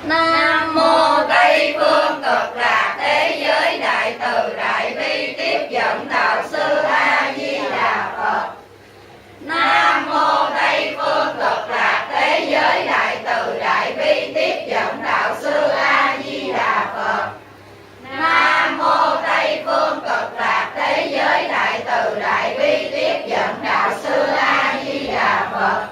Nam mô Tây phương cực lạc thế giới đại từ đại bi tiếp dẫn đạo sư A Di Đà Phật. Nam mô Tây phương cực lạc thế giới đại từ đại bi tiếp dẫn đạo sư A Di Đà Phật. Nam mô Tây phương cực lạc thế giới đại từ đại bi tiếp dẫn đạo sư A Di Đà Phật.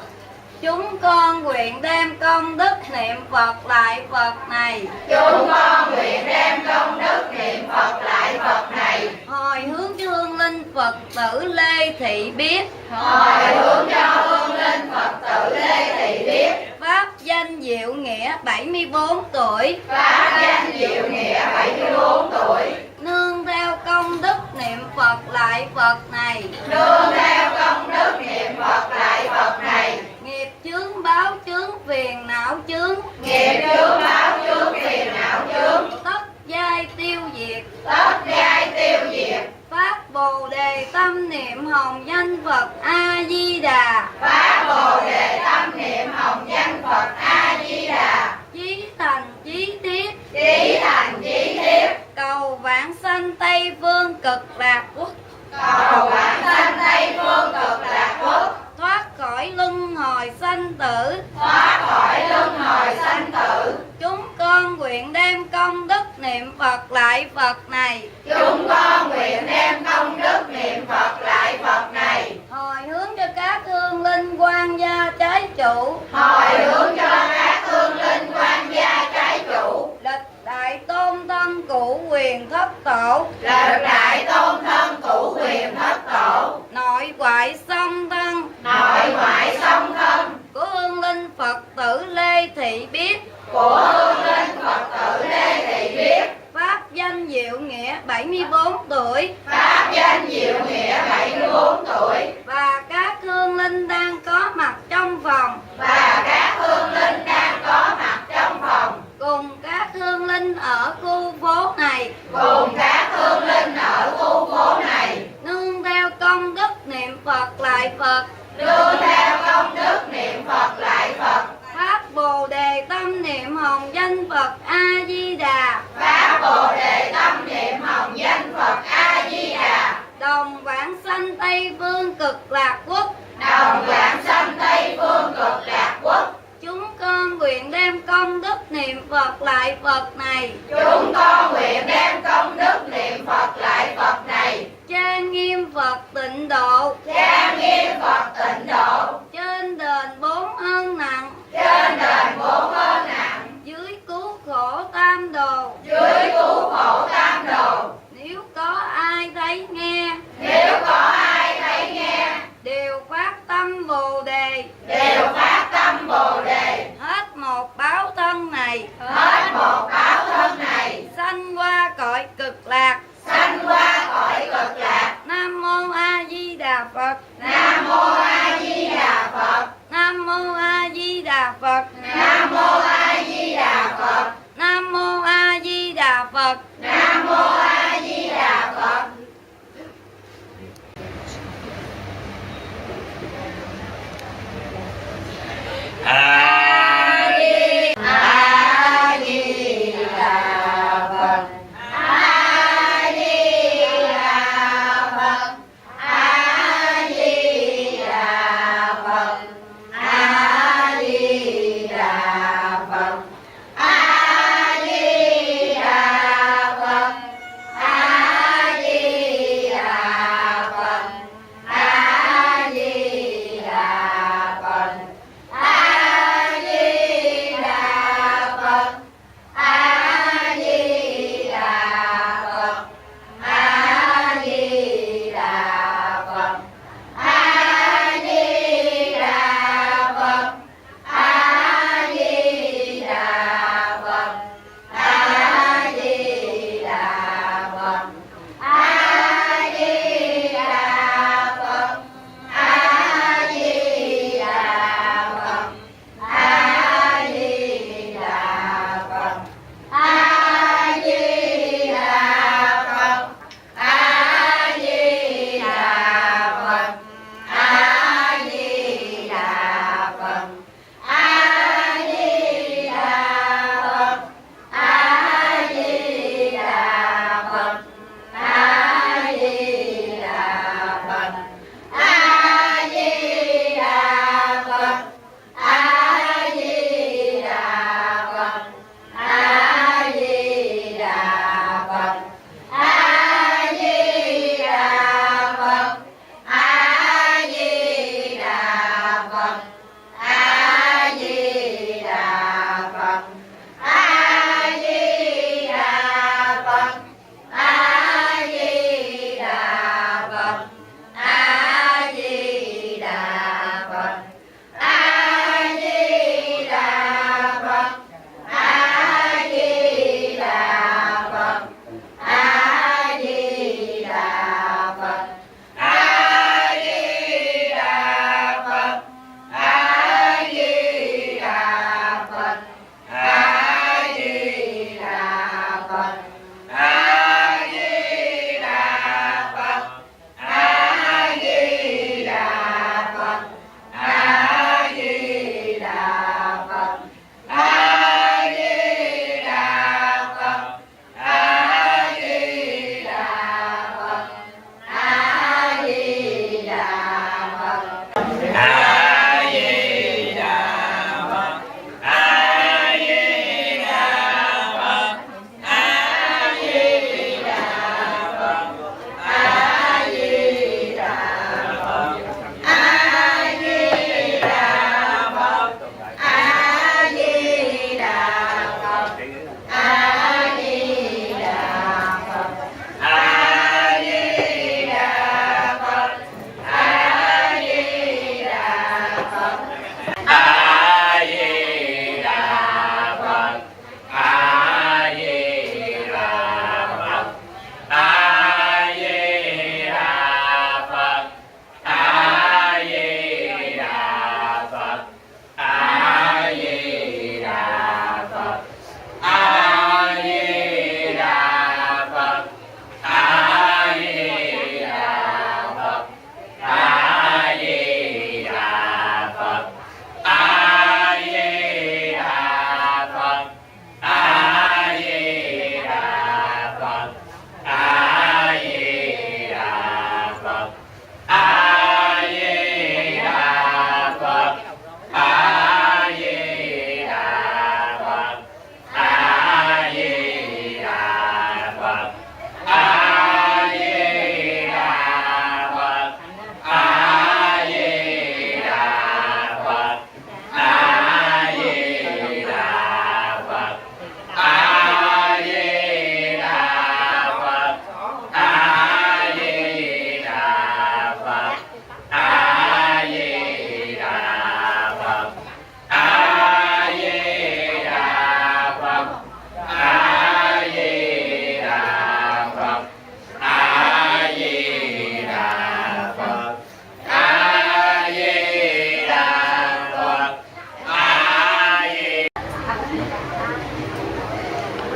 Chúng con nguyện đem công đức niệm Phật lại Phật này. Chúng con nguyện đem công đức niệm Phật lại Phật này. Hồi hướng cho hương linh Phật tử Lê Thị Biết. Hồi hướng cho hương linh Phật tử Lê Thị Biết. Pháp danh Diệu Nghĩa 74 tuổi. Pháp danh Diệu Nghĩa 74 tuổi. Nương theo công đức niệm Phật lại Phật này. Nương theo công đức niệm Phật lại Phật này. Nghiệp chướng báo chướng phiền não chướng. Nghiệp chướng báo chướng phiền não chướng. Tất giai tiêu diệt. Tất giai tiêu diệt. Phát Bồ đề tâm niệm hồng danh Phật A Di Đà. Phát Bồ đề tâm niệm hồng danh Phật A Di Đà. Chí thành chí thiết. Chí thành chí thiết. Cầu vãng sanh Tây phương cực lạc quốc. Cầu vãng sanh Tây phương cực lạc quốc. Thoát khỏi luân hồi sanh tử. Thoát khỏi luân hồi sanh tử. Chúng con nguyện đem công đức niệm Phật lại Phật này. Chúng con nguyện đem công đức niệm Phật lại Phật này. Hồi hướng cho các hương linh quan gia trái chủ. Hồi hướng cho các hương linh quan gia trái chủ. Lịch đại tôn thân cụ quyền thất tổ. Lịch đại tôn thân cụ quyền thất tổ. Nội ngoại song thân. Nội ngoại song thân. Của hương linh Phật tử Lê Thị Biết. Của hương linh Phật tử Lê Thị Biết. Pháp danh Diệu Nghĩa 74 tuổi. Pháp danh Diệu Nghĩa 74 tuổi. Và các hương linh đang có mặt trong phòng. Và các hương linh đang có mặt trong phòng. Cùng các hương linh ở khu phố này. Cùng các hương linh ở khu phố này. Nương theo công đức niệm Phật lại Phật. Nương theo công đức niệm Phật lại Phật. Pháp Bồ đề tâm niệm hồng danh Phật A Di Đà. Pháp Bồ đề tâm niệm hồng danh Phật A Di Đà. Đồng vãng sanh Tây phương cực lạc quốc. Đồng vãng sanh Tây phương cực lạc quốc. Chúng con nguyện đem công đức niệm Phật lại Phật này. Chúng con nguyện đem công đức niệm Phật lại Phật này. Trang nghiêm Phật tịnh độ. Trang nghiêm Phật tịnh độ. Trên đền 4 ơn nặng. Trên đền 4 ơn nặng. Dưới cứu khổ tam đồ. Dưới cứu khổ tam đồ. Nếu có ai thấy nghe. Nếu có ai thấy nghe. Đều phát tâm Bồ đề. Đều phát tâm Bồ đề. Hết một báo thân này. Hết một báo thân này. Sanh qua cõi cực lạc. Sanh qua cõi cực lạc. Nam mô A Di Đà Phật. Nam mô A Di Đà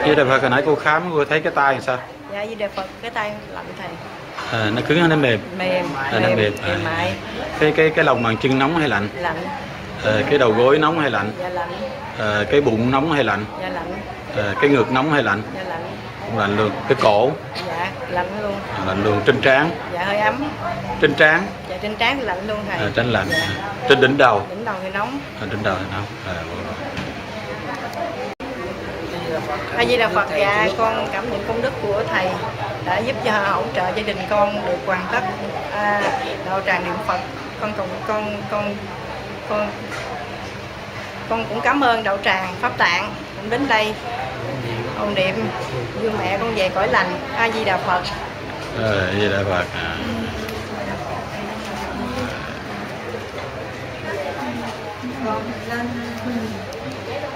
Với Đà Phật hồi nãy cô khám cô thấy cái tay làm sao? Dạ với Đà Phật cái tay lạnh thầy. Nó cứng hay nó mềm? Mềm. Nó mềm. Mềm mại. Cái lòng bàn chân nóng hay lạnh? Lạnh. Cái đầu gối nóng hay lạnh? Dạ lạnh. Cái bụng nóng hay lạnh? Dạ lạnh. Cái ngực nóng hay lạnh? Dạ lạnh. Cũng lạnh luôn. Cái cổ? Dạ lạnh luôn. Lạnh luôn. Trên trán? Dạ hơi ấm. Trên trán? Dạ trên trán thì lạnh luôn thầy. Trên lạnh. Dạ. Trên đỉnh đầu? Đỉnh đầu thì nóng. Đỉnh đầu thì nóng. A Di Đà Phật. Dạ con cảm nhận công đức của thầy đã giúp cho hỗ trợ gia đình con được hoàn tất đạo tràng niệm Phật. Con cũng cảm ơn đạo tràng Pháp Tạng cũng đến đây ôn niệm dương mẹ con về cõi lành. A Di Đà Phật. A Di Đà Phật. Con lên